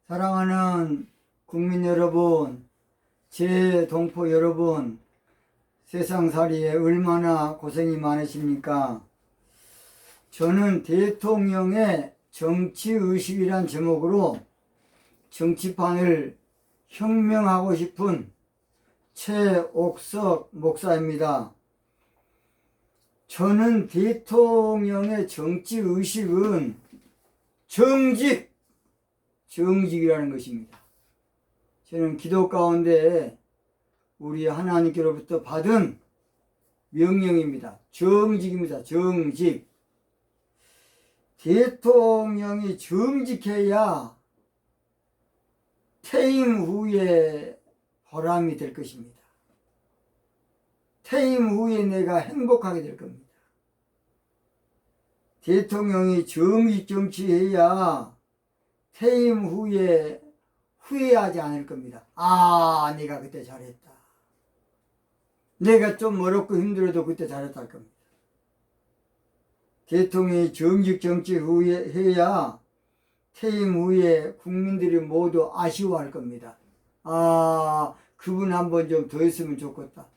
사랑하는 국민 여러분, 제 동포 여러분, 세상살이에 얼마나 고생이 많으십니까? 저는 대통령의 정치의식이란 제목으로 정치판을 혁명하고 싶은 최옥석 목사입니다. 저는 대통령의 정치의식은 정직이라는 것입니다. 저는 기도 가운데 우리 하나님께로부터 받은 명령입니다. 정직입니다. 정직. 대통령이 정직해야 퇴임 후에 보람이 될 것입니다. 퇴임 후에 내가 행복하게 될 겁니다. 대통령이 정직 정치해야 퇴임 후에 후회하지 않을 겁니다. 아, 내가 그때 잘했다. 내가 좀 어렵고 힘들어도 그때 잘했다 할 겁니다. 대통령이 정직 정치 후에 해야 퇴임 후에 국민들이 모두 아쉬워할 겁니다. 아, 그분 한번 좀 더 했으면 좋겠다.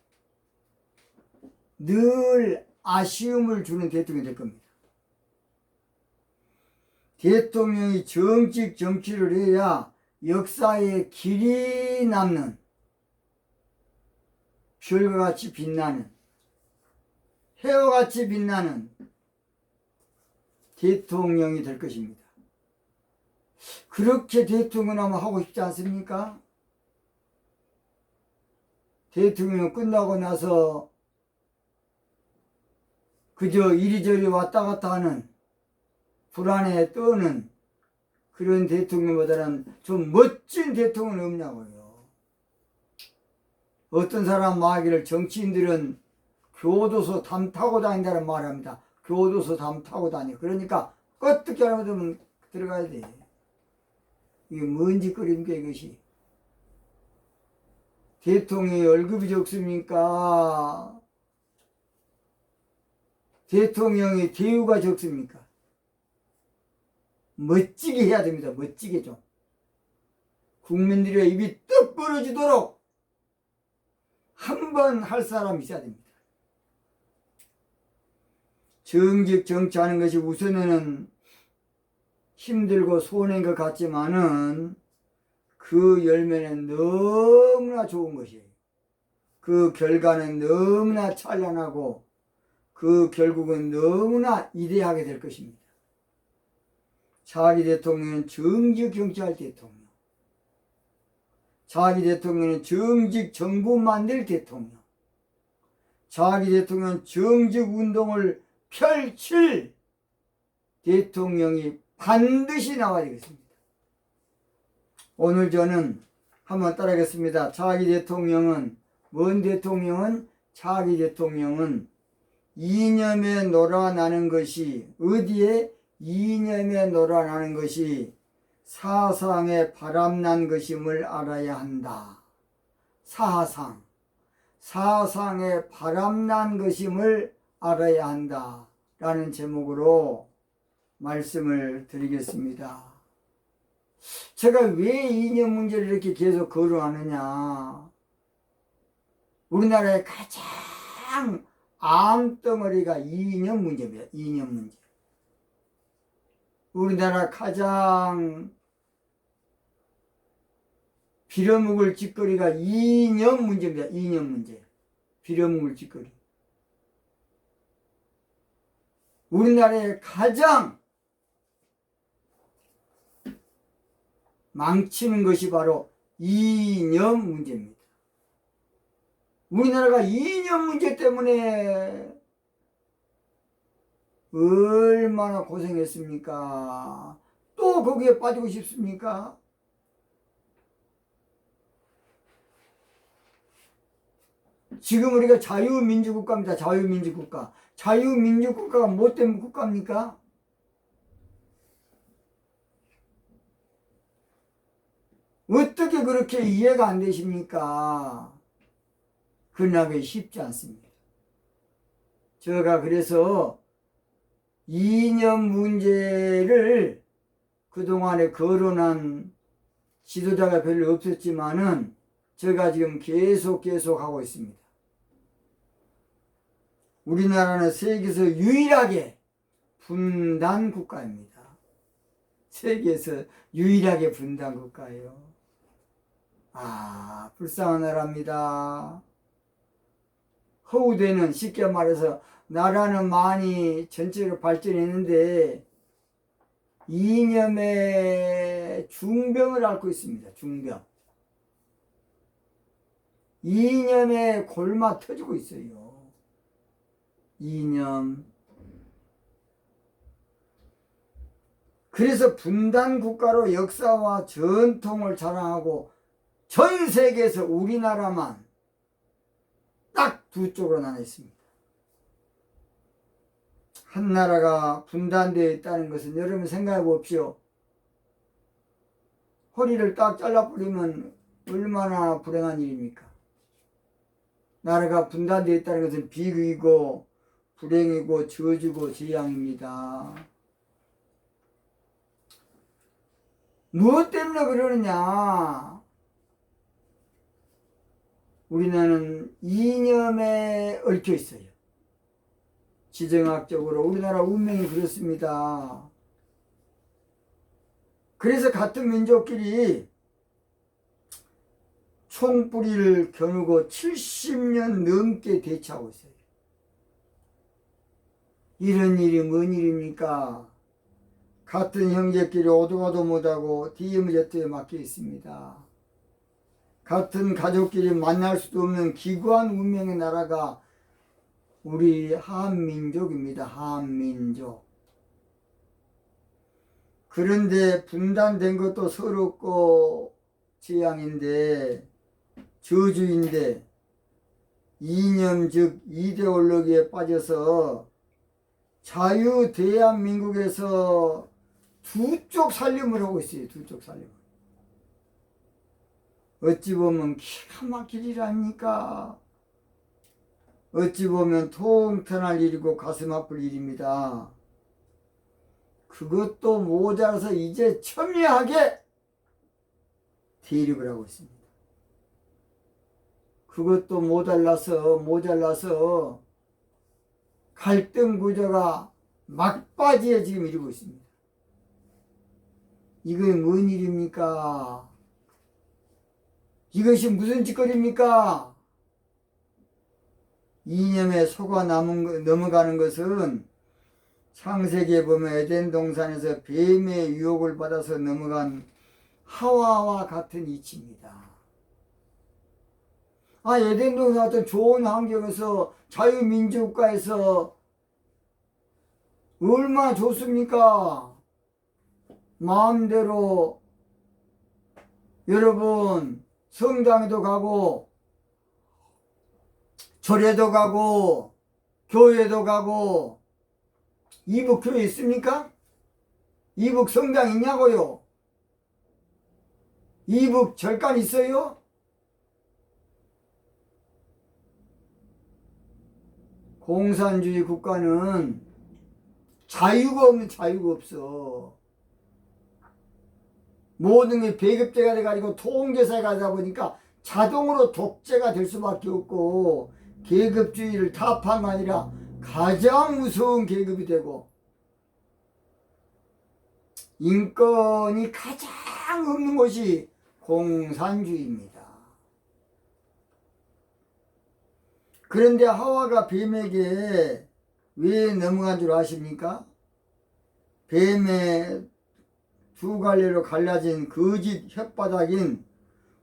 늘 아쉬움을 주는 대통령이 될 겁니다. 대통령이 정직 정치를 해야 역사에 길이 남는 별과 같이 빛나는 해와 같이 빛나는 대통령이 될 것입니다. 그렇게 대통령 하면 하고 싶지 않습니까? 대통령 끝나고 나서 그저 이리저리 왔다 갔다 하는 불안에 떠는 그런 대통령보다는 좀 멋진 대통령이 없냐고요. 어떤 사람 말하기를 정치인들은 교도소 담 타고 다닌다는 말을 합니다. 교도소 담 타고 다녀. 그러니까 어떻게 하면 들어가야 돼. 이게 뭔 짓거리입니까 이것이. 대통령의 월급이 적습니까? 대통령의 대우가 적습니까? 멋지게 해야 됩니다. 멋지게 좀. 국민들의 입이 떡 벌어지도록 한 번 할 사람이 있어야 됩니다. 정직 정치하는 것이 우선에는 힘들고 손해인 것 같지만은 그 열매는 너무나 좋은 것이에요. 그 결과는 너무나 찬란하고 그 결국은 너무나 위대하게 될 것입니다. 차기 대통령은 정직 정치할 대통령. 차기 대통령은 정직 정부 만들 대통령. 차기 대통령은 정직 운동을 펼칠 대통령이 반드시 나와야 되겠습니다. 오늘 저는 한번 따라하겠습니다. 차기 대통령은 뭔 대통령은? 차기 대통령은 이념에 놀아나는 것이 어디에? 이념에 놀아나는 것이 사상에 바람난 것임을 알아야 한다. 사상에 바람난 것임을 알아야 한다. 라는 제목으로 말씀을 드리겠습니다. 제가 왜 이념 문제를 이렇게 계속 거론하느냐. 우리나라의 가장 암덩어리가 이념 문제입니다. 이념 문제. 우리나라 가장 빌어먹을 짓거리가 이념 문제입니다. 이념 문제. 빌어먹을 짓거리. 우리나라의 가장 망치는 것이 바로 이념 문제입니다. 우리나라가 이념 문제 때문에 얼마나 고생했습니까? 또 거기에 빠지고 싶습니까? 지금 우리가 자유민주국가입니다. 자유민주국가. 자유민주국가가 뭐 때문에 국가입니까? 어떻게 그렇게 이해가 안 되십니까? 그나게 쉽지 않습니다. 제가 그래서 이념 문제를 그동안에 거론한 지도자가 별로 없었지만은 제가 지금 계속 하고 있습니다. 우리나라는 세계에서 유일하게 분단 국가입니다. 세계에서 유일하게 분단 국가예요. 불쌍한 나라입니다. 허우대는 쉽게 말해서 나라는 많이 전체적으로 발전했는데 이념의 중병을 앓고 있습니다. 중병. 이념의 골마 터지고 있어요. 이념. 그래서 분단 국가로 역사와 전통을 자랑하고 전 세계에서 우리나라만 딱 두 쪽으로 나눠 있습니다. 한 나라가 분단되어 있다는 것은 여러분 생각해 봅시오. 허리를 딱 잘라버리면 얼마나 불행한 일입니까? 나라가 분단되어 있다는 것은 비극이고 불행이고 저주고 재앙입니다. 무엇 때문에 그러느냐? 우리나라는 이념에 얽혀 있어요. 지정학적으로 우리나라 운명이 그렇습니다. 그래서 같은 민족끼리 총뿌리를 겨누고 70년 넘게 대치하고 있어요. 이런 일이 뭔 일입니까? 같은 형제끼리 오도가도 못하고 DMZ에 막혀 있습니다. 같은 가족끼리 만날 수도 없는 기구한 운명의 나라가 우리 한민족입니다. 한민족. 그런데 분단된 것도 서럽고 재앙인데 저주인데 이념 즉 이데올로기에 빠져서 자유 대한민국에서 두 쪽 살림을 하고 있어요. 두 쪽 살림. 어찌 보면 기가 막힐 일 아닙니까? 어찌 보면 통탄할 일이고 가슴 아플 일입니다. 그것도 모자라서 이제 첨예하게 대립을 하고 있습니다. 그것도 모자라서 갈등 구조가 막바지에 지금 이르고 있습니다. 이건 뭔 일입니까? 이것이 무슨 짓거리입니까? 이념에 속아 넘어가는 것은 창세기에 보면 에덴 동산에서 뱀의 유혹을 받아서 넘어간 하와와 같은 이치입니다. 에덴 동산 같은 좋은 환경에서 자유민주국가에서 얼마나 좋습니까? 마음대로 여러분 성당에도 가고 절에도 가고 교회도 가고. 이북 교회 있습니까? 이북 성당 있냐고요? 이북 절간 있어요? 공산주의 국가는 자유가 없어. 모든 게 배급제가 돼가지고 통계사가 되다 보니까 자동으로 독재가 될 수밖에 없고, 계급주의를 타파한 게 아니라 가장 무서운 계급이 되고 인권이 가장 없는 것이 공산주의입니다. 그런데 하와가 뱀에게 왜 넘어간 줄 아십니까? 뱀의 두 갈래로 갈라진 거짓 혓바닥인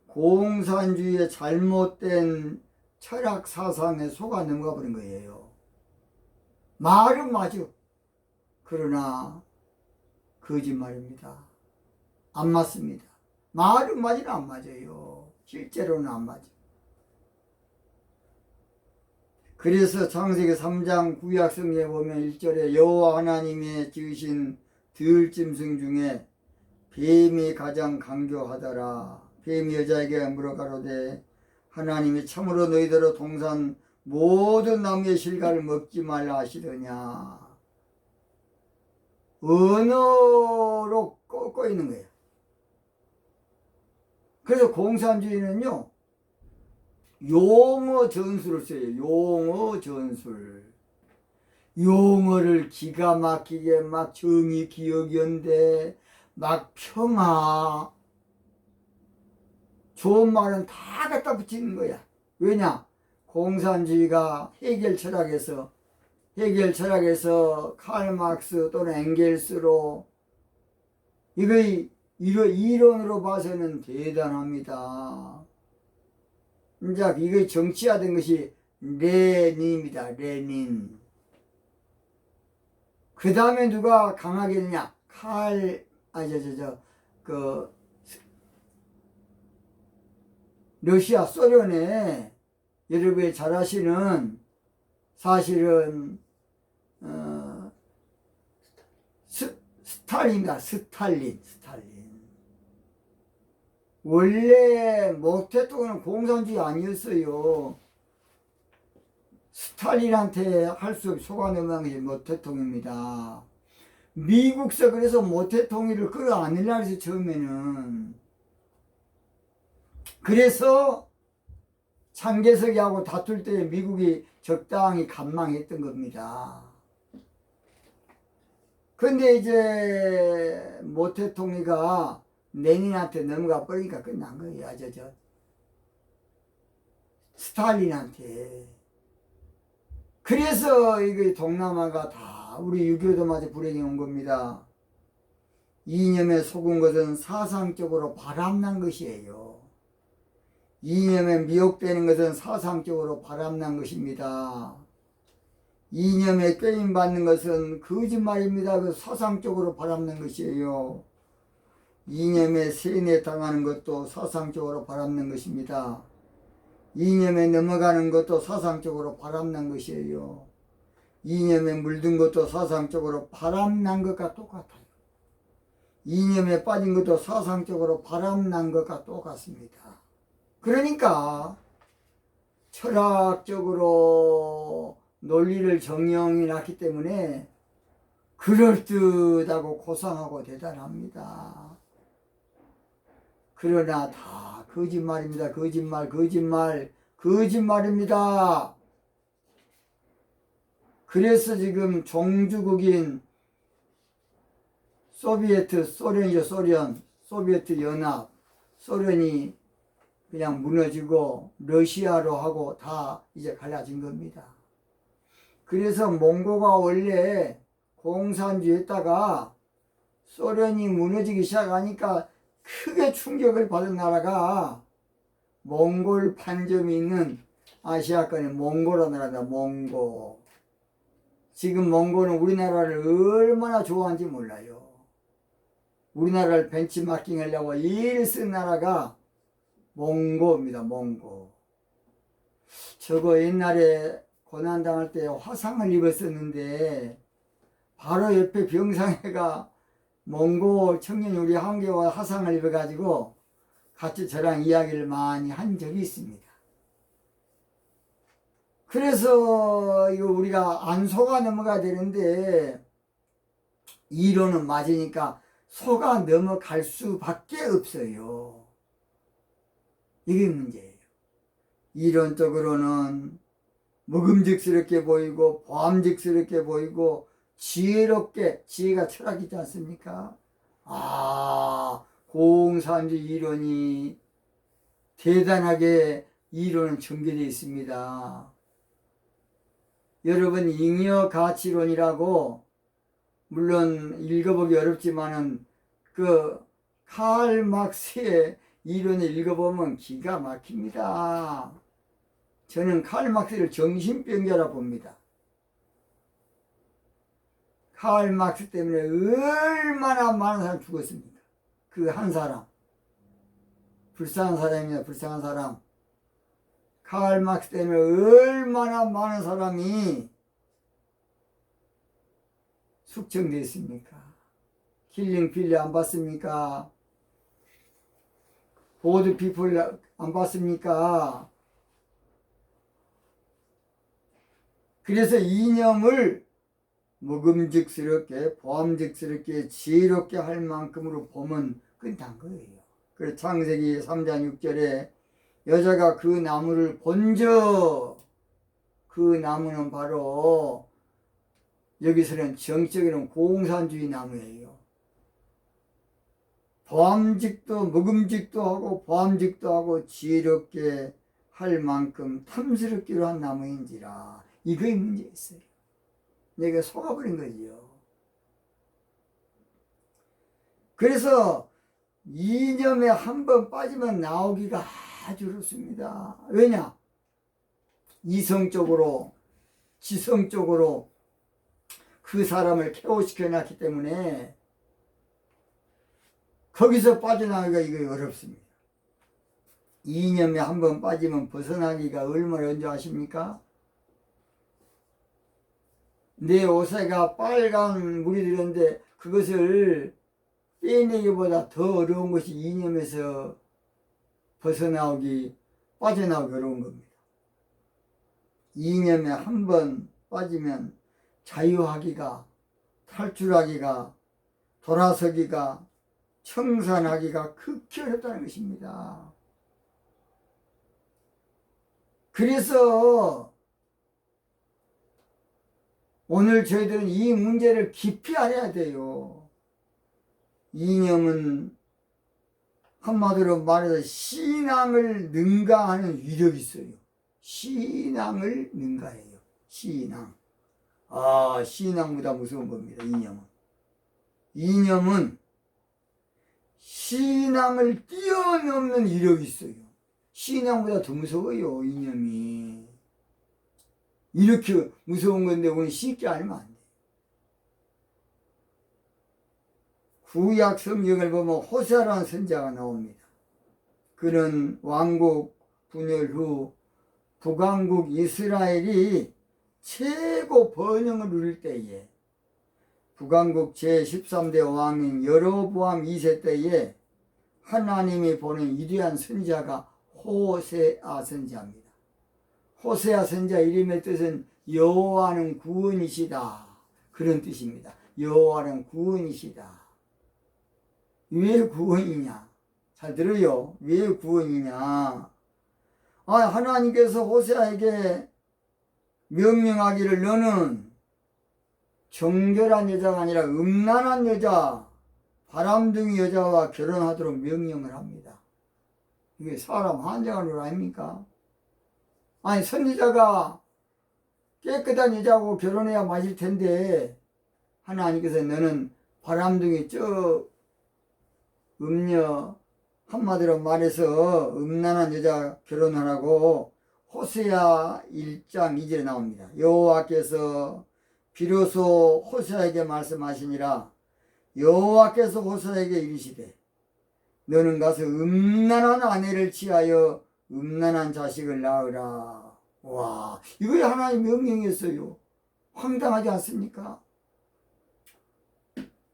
공산주의의 잘못된 철학 사상에 속아 넘어가 버린 거예요. 말은 맞아. 그러나 거짓말입니다. 안 맞습니다. 말은 맞으나 안 맞아요. 실제로는 안 맞아. 그래서 창세기 3장 구약성경에 보면 1절에 여호와 하나님의 지으신 들짐승 중에 뱀이 가장 강교하더라. 뱀이 여자에게 물어가로되 하나님이 참으로 너희대로 동산 모든 나무의 실과를 먹지 말라 하시더냐. 언어로 꺾고 있는 거예요. 그래서 공산주의는요, 용어 전술을 써요. 용어 전술. 용어를 기가 막히게 막 정의, 기억, 연대, 막 평화, 좋은 말은 다 갖다 붙이는 거야. 왜냐? 공산주의가 해결 철학에서 칼막스 또는 엥겔스로 이론으로 봐서는 대단합니다. 이제 이게 정치화된 것이 레닌입니다. 레닌. 그 다음에 누가 강하게 했냐? 러시아, 소련에 여러분이 잘 아시는 사실은 스탈린입니다. 스탈린. 원래 모 대통령은 공산주의 아니었어요. 스탈린한테 할 수 없이 속아넘어간 것이 모 대통령입니다. 미국서 그래서 모 대통령을 끌어안으려고 해서 처음에는. 그래서 장개석이하고 다툴 때 미국이 적당히 간망했던 겁니다. 근데 이제 모 대통령이 레닌한테 넘어가 버리니까 끝난 거예요. 스탈린한테. 그래서 이게 동남아가 다 우리 6.25도 마저 불행이 온 겁니다. 이념에 속은 것은 사상적으로 바람난 것이에요. 이념에 미혹되는 것은 사상적으로 바람난 것입니다. 이념에 꾀임받는 것은 거짓말입니다. 그 사상적으로 바람난 것이에요. 이념에 세뇌당하는 것도 사상적으로 바람난 것입니다. 이념에 넘어가는 것도 사상적으로 바람난 것이에요. 이념에 물든 것도 사상적으로 바람난 것과 똑같아요. 이념에 빠진 것도 사상적으로 바람난 것과 똑같습니다. 그러니까 철학적으로 논리를 정형이 났기 때문에 그럴듯하고 고상하고 대단합니다. 그러나 다 거짓말입니다. 거짓말입니다. 그래서 지금 종주국인 소비에트 연합, 소련이 그냥 무너지고 러시아로 하고 다 이제 갈라진 겁니다. 그래서 몽고가 원래 공산주의였다가 소련이 무너지기 시작하니까 크게 충격을 받은 나라가 몽골 판점이 있는 아시아권의 몽고라는 나라다. 몽고. 지금 몽고는 우리나라를 얼마나 좋아하는지 몰라요. 우리나라를 벤치마킹 하려고 일을 쓴 나라가 몽고입니다. 몽고. 저거 옛날에 고난당할 때 화상을 입었었는데 바로 옆에 병상에가 몽고 청년이 우리 한계와 화상을 입어가지고 같이 저랑 이야기를 많이 한 적이 있습니다. 그래서 이거 우리가 안 속아 넘어가야 되는데 이론은 맞으니까 속아 넘어갈 수밖에 없어요. 이게 문제예요. 이론적으로는 먹음직스럽게 보이고 보암직스럽게 보이고 지혜가 철학이지 않습니까? 공산주의 이론이 대단하게 이론은 전개되어 있습니다. 여러분 잉여 가치론이라고 물론 읽어보기 어렵지만은 그 칼 막스의 이론을 읽어보면 기가 막힙니다. 저는 칼 막스를 정신병자라 봅니다. 칼 막스 때문에 얼마나 많은 사람 죽었습니까? 그 한 사람. 불쌍한 사람입니다. 불쌍한 사람. 칼 막스 때문에 얼마나 많은 사람이 숙청되어 있습니까? 킬링 필리 안 봤습니까? 보드 피플 안 봤습니까? 그래서 이념을 먹음직스럽게 보암직스럽게 지혜롭게 할 만큼으로 보면 끝난 거예요. 그 창세기 3장 6절에 여자가 그 나무를 본저, 그 나무는 바로 여기서는 정적으로는 공산주의 나무예요. 보암직도 먹음직도 하고 보암직도 하고 지혜롭게 할 만큼 탐스럽기로 한 나무인지라. 이거의 문제였어요. 내가 속아버린 거지요. 그래서 이념에 한번 빠지면 나오기가 아주 어렵습니다. 왜냐? 이성적으로 지성적으로 그 사람을 케어시켜 놨기 때문에 거기서 빠져나가기가 이거 어렵습니다. 이념에 한번 빠지면 벗어나기가 얼마나 어려운지 아십니까? 내 옷에가 빨간 물이 들었는데 그것을 빼내기보다 더 어려운 것이 이념에서 빠져나오기 어려운 겁니다. 이념에 한번 빠지면 자유하기가, 탈출하기가, 돌아서기가, 청산하기가 극히 어렵다는 것입니다. 그래서 오늘 저희들은 이 문제를 깊이 알아야 돼요. 이념은 한마디로 말해서 신앙을 능가하는 위력이 있어요. 신앙을 능가해요. 신앙. 신앙보다 무서운 겁니다. 이념은 신앙을 뛰어넘는 위력이 있어요. 신앙보다 더 무서워요. 이념이. 이렇게 무서운 건데 우리 쉽게 알면 안 돼. 구약 성경을 보면 호세아라는 선지자가 나옵니다. 그는 왕국 분열 후 북왕국 이스라엘이 최고 번영을 누릴 때에 북왕국 제13대 왕인 여로보암 2세 때에 하나님이 보낸 위대한 선지자가 호세아 선지자입니다. 호세아 선지자 이름의 뜻은 여호와는 구원이시다, 그런 뜻입니다. 여호와는 구원이시다. 왜 구원이냐? 잘 들어요. 왜 구원이냐? 하나님께서 호세아에게 명령하기를 너는 정결한 여자가 아니라 음란한 여자, 바람둥이 여자와 결혼하도록 명령을 합니다. 이게 사람 환장하는 거 아닙니까? 선지자가 깨끗한 여자하고 결혼해야 맞을 텐데 하나님께서 너는 바람둥이 음녀, 한마디로 말해서 음란한 여자 결혼하라고 호세아 1장 2절에 나옵니다. 여호와께서 비로소 호세아에게 말씀하시니라. 여호와께서 호세아에게 이르시되 너는 가서 음란한 아내를 취하여 음란한 자식을 낳으라. 와, 이거 하나님의 명령이었어요. 황당하지 않습니까?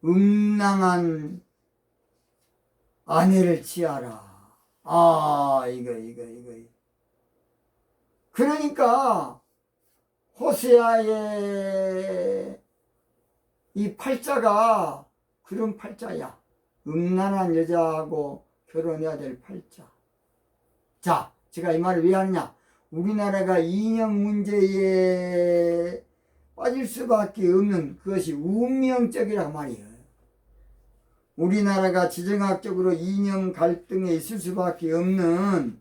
음란한 아내를 취하라. 이거. 그러니까 호세아의 이 팔자가 그런 팔자야. 음란한 여자하고 결혼해야 될 팔자. 자, 제가 이 말을 왜 하느냐? 우리나라가 이념 문제에 빠질 수밖에 없는 그것이 운명적이란 말이에요. 우리나라가 지정학적으로 이념 갈등에 있을 수밖에 없는,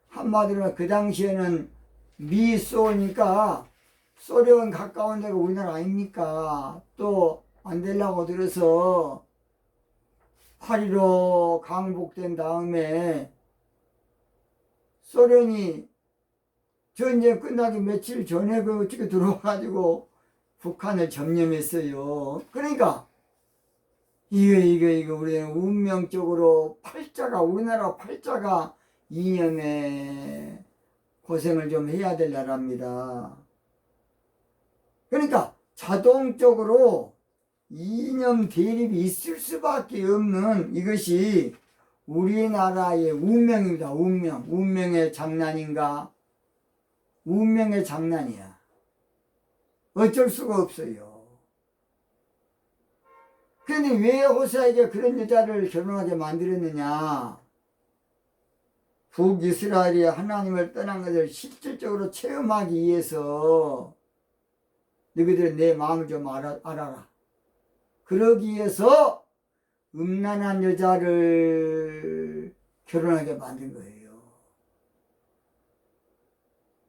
한마디로 그 당시에는 미소니까 소련 가까운 데가 우리나라 아닙니까? 또 안 되려고 들어서 8.15 강복된 다음에 소련이 전쟁 끝나기 며칠 전에 어떻게 들어와가지고 북한을 점령했어요. 그러니까 이거 우리는 운명적으로 우리나라 팔자가 이념에 고생을 좀 해야 될 나라입니다. 그러니까 자동적으로 이념 대립이 있을 수밖에 없는 이것이 우리나라의 운명입니다. 운명의 장난인가? 운명의 장난이야. 어쩔 수가 없어요. 그런데 왜 호세아에게 그런 여자를 결혼하게 만들었느냐? 북이스라엘이 하나님을 떠난 것을 실질적으로 체험하기 위해서 너희들은 내 마음을 좀 알아라. 그러기 위해서 음란한 여자를 결혼하게 만든 거예요.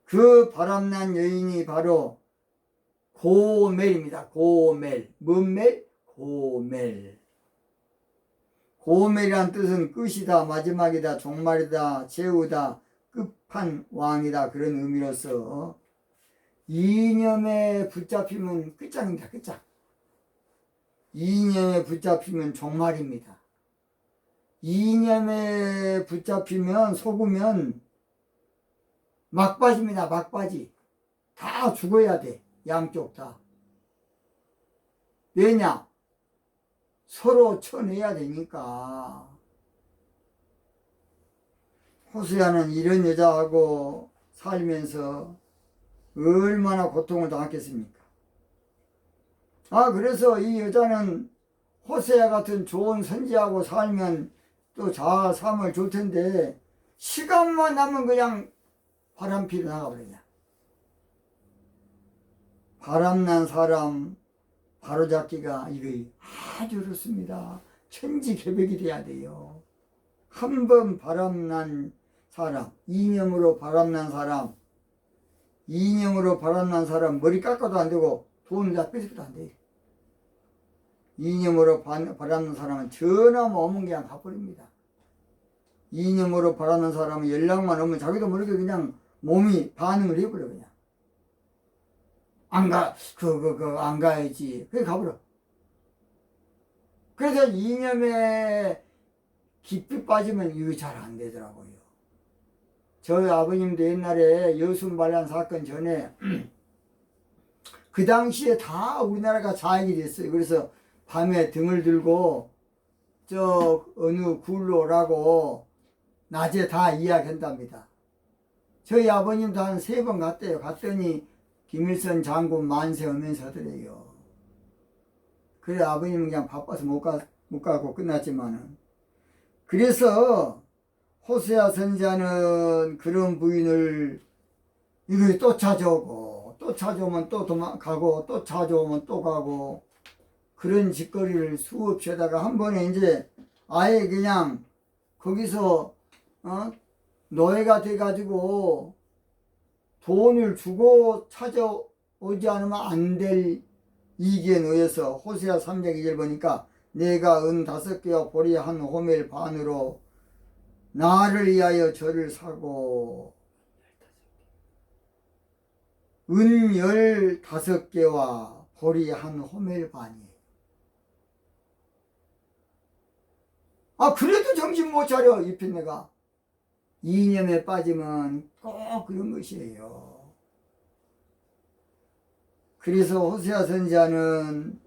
그 바람난 여인이 바로 고멜입니다. 고멜. 뭔 멜? 고멜. 고멜이란 뜻은 끝이다, 마지막이다, 종말이다, 최후다, 끝판왕이다, 그런 의미로서 이념에 붙잡히면 끝장입니다. 끝장. 이념에 붙잡히면 종말입니다. 이념에 붙잡히면 속으면 막바지입니다. 막바지. 다 죽어야 돼. 양쪽 다. 왜냐? 서로 쳐내야 되니까. 호세아는 이런 여자하고 살면서 얼마나 고통을 당했겠습니까? 그래서 이 여자는 호세아 같은 좋은 선지하고 살면 또 잘 삶을 줄 텐데, 시간만 나면 그냥 바람피러 나가버리냐. 바람난 사람 바로잡기가 이거 아주 어렵습니다. 천지개벽이 돼야 돼요. 한 번 바람난 사람, 이념으로 바람난 사람, 머리 깎아도 안 되고 돈 다 뺏어도 안 돼요. 이념으로 바람난 사람은 전화 오면 그냥 가버립니다. 이념으로 바람난 사람은 연락만 오면 자기도 모르게 그냥 몸이 반응을 해버려. 그냥 안 가야지. 그래 가버려. 그래서 이념에 깊이 빠지면 이거 잘 안 되더라고요. 저희 아버님도 옛날에 여순반란 사건 전에 그 당시에 다 우리나라가 자익이 됐어요. 그래서 밤에 등을 들고 저 어느 굴로 오라고 낮에 다 이야기한답니다. 저희 아버님도 한 3번 갔대요. 갔더니 김일성 장군 만세하면서 하더래요. 그래 아버님은 그냥 바빠서 못 가고 끝났지만은. 그래서 호세아 선지자는 그런 부인을 이거 또 찾아오고 또 찾아오면 또 도망가고 또 찾아오면 또 가고 그런 짓거리를 수없이 하다가 한 번에 이제 아예 그냥 거기서 노예가 돼가지고 돈을 주고 찾아오지 않으면 안 될 이기에 놓여서 호세아 3장 2절 보니까 내가 은 5개와 보리 한 호멜 반으로 나를 위하여 저를 사고 은 15개와 보리 한 호멜 반이에요. 그래도 정신 못 차려 이편네가. 이념에 빠지면 꼭 그런 것이에요. 그래서 호세아 선지자는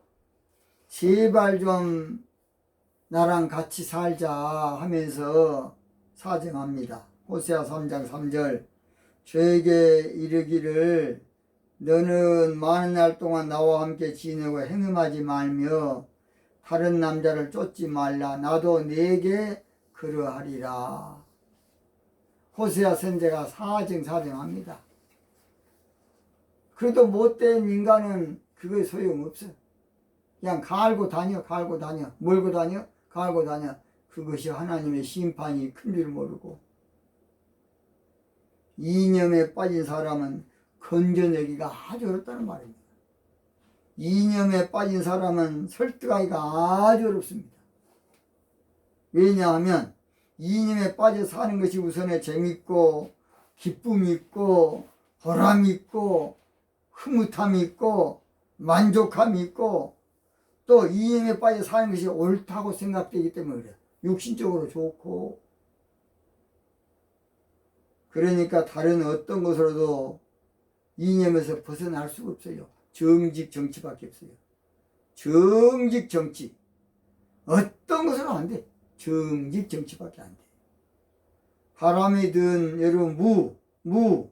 제발 좀 나랑 같이 살자 하면서 사정합니다. 호세아 3장 3절 저에게 이르기를 너는 많은 날 동안 나와 함께 지내고 행음하지 말며 다른 남자를 쫓지 말라. 나도 네게 그러하리라. 호세아 선지자가 사정합니다. 그래도 못된 인간은 그거에 소용없어. 그냥 갈고 다녀. 몰고 다녀. 갈고 다녀. 그것이 하나님의 심판이 큰 줄 모르고. 이념에 빠진 사람은 건져내기가 아주 어렵다는 말입니다. 이념에 빠진 사람은 설득하기가 아주 어렵습니다. 왜냐하면 이념에 빠져 사는 것이 우선에 재밌고 기쁨이 있고 보람이 있고 흐뭇함이 있고 만족함이 있고 또 이념에 빠져 사는 것이 옳다고 생각되기 때문에 그래요. 육신적으로 좋고. 그러니까 다른 어떤 것으로도 이념에서 벗어날 수가 없어요. 정직 정치밖에 없어요. 정직 정치. 어떤 것으로 안 돼. 정직 정치밖에 안 돼. 바람이 든 여러분 무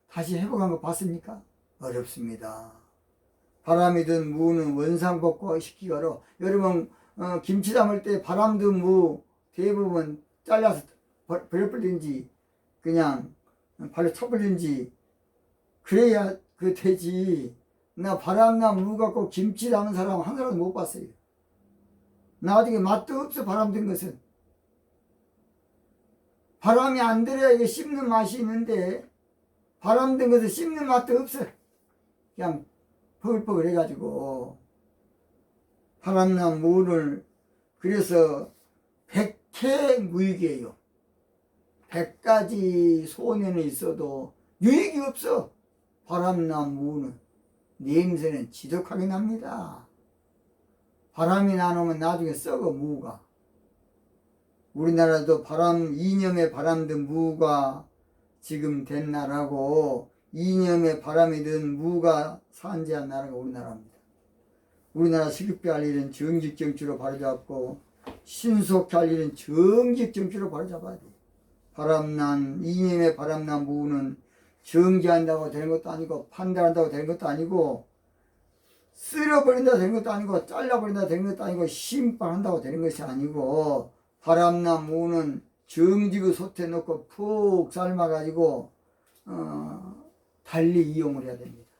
다시 회복한 거 봤습니까? 어렵습니다. 바람이 든 무는 원상복구 시키기 어려워. 여러분 김치 담을 때 바람 든 무 대부분 잘라서 버려버리든지 그냥 발로 쳐버리든지 그래야 그 되지. 나 바람난 무 갖고 김치 담은 사람 한 사람도 못 봤어요. 나중에 맛도 없어. 바람 든 것은 바람이 안 들어야 이게 씹는 맛이 있는데 바람 든 것은 씹는 맛도 없어. 그냥 퍼글퍼글 해가지고 바람난 무를 그래서 100회 무익이에요. 100가지 소원에는 있어도 유익이 없어. 바람난 무는 냄새는 지독하게 납니다. 바람이 나놓으면 나중에 썩어 무가. 우리나라도 이념에 바람 든 무가 지금 된 나라고 이념에 바람이 든 무가 산재한 나라가 우리나라입니다. 우리나라 시급히 할 일은 정직 정치로 바로잡고 신속히 할 일은 정직 정치로 바로잡아야 돼. 이념에 바람난 무는 정지한다고 되는 것도 아니고 판단한다고 되는 것도 아니고 쓸어버린다고 되는 것도 아니고 잘라버린다고 되는 것도 아니고 심판한다고 되는 것이 아니고 바람난 무는 정직의 솥에 넣고 푹 삶아가지고 달리 이용을 해야 됩니다.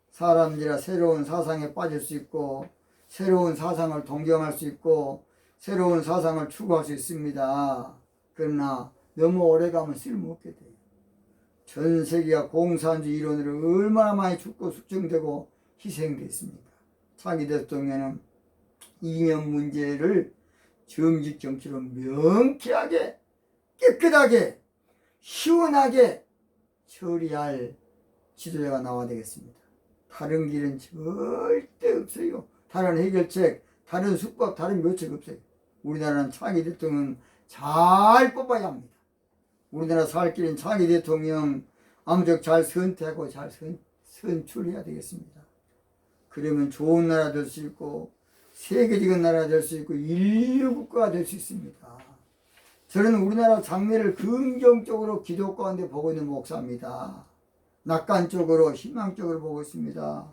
사람들이 새로운 사상에 빠질 수 있고 새로운 사상을 동경할 수 있고 새로운 사상을 추구할 수 있습니다. 그러나 너무 오래가면 쓸모없게 돼요. 전 세계가 공산주의 이론으로 얼마나 많이 죽고 숙청되고 희생됐습니까? 차기 대통령은 이념 문제를 정직 정치로 명쾌하게 깨끗하게 시원하게 처리할 지도자가 나와야 되겠습니다. 다른 길은 절대 없어요. 다른 해결책, 다른 수법, 다른 묘책 없어요. 우리나라는 차기 대통령 잘 뽑아야 합니다. 우리나라 살 길은 차기 대통령 아무쪼록 잘 선택하고 잘 선출해야 되겠습니다. 그러면 좋은 나라 될 수 있고 세계적인 나라가 될 수 있고 인류 국가가 될 수 있습니다. 저는 우리나라 장래를 긍정적으로 기독 가운데 보고 있는 목사입니다. 낙관적으로 희망적으로 보고 있습니다.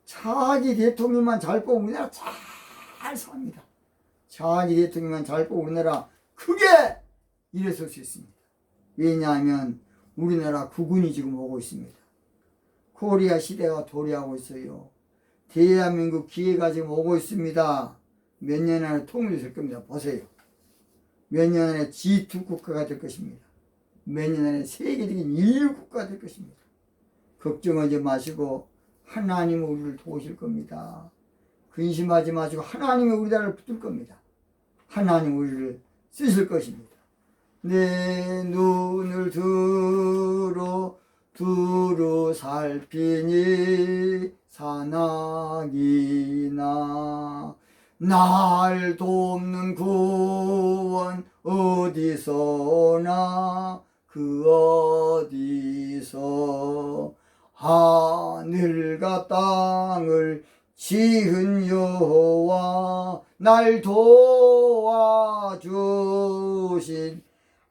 차기 대통령만 잘 뽑으면 우리나라 잘 삽니다. 차기 대통령만 잘 뽑으면 우리나라 크게 일어설 수 있습니다. 왜냐하면 우리나라 국군이 지금 오고 있습니다. 코리아 시대가 도래하고 있어요. 대한민국 기회가 지금 오고 있습니다. 몇 년 안에 통일이 될 겁니다. 보세요. 몇 년 안에 G2 국가가 될 것입니다. 몇 년 안에 세계적인 인류 국가가 될 것입니다. 걱정하지 마시고 하나님은 우리를 도우실 겁니다. 근심하지 마시고 하나님이 우리나라를 붙들 겁니다. 하나님 우리를 쓰실 것입니다. 내 눈을 두루 살피니 사나기나 날 돕는 구원 어디서나 그 어디서 하늘과 땅을 지은 여호와 날 도와주신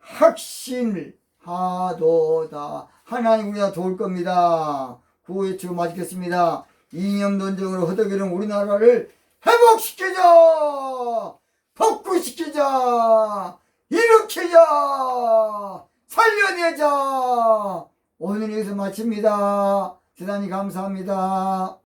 확신을 하도다. 하나님 우리가 도울 겁니다. 구호에 치고 마치겠습니다. 이념 논쟁으로 허덕이는 우리나라를 회복시키자, 복구시키자, 일으키자, 살려내자. 오늘 여기서 마칩니다. 대단히 감사합니다.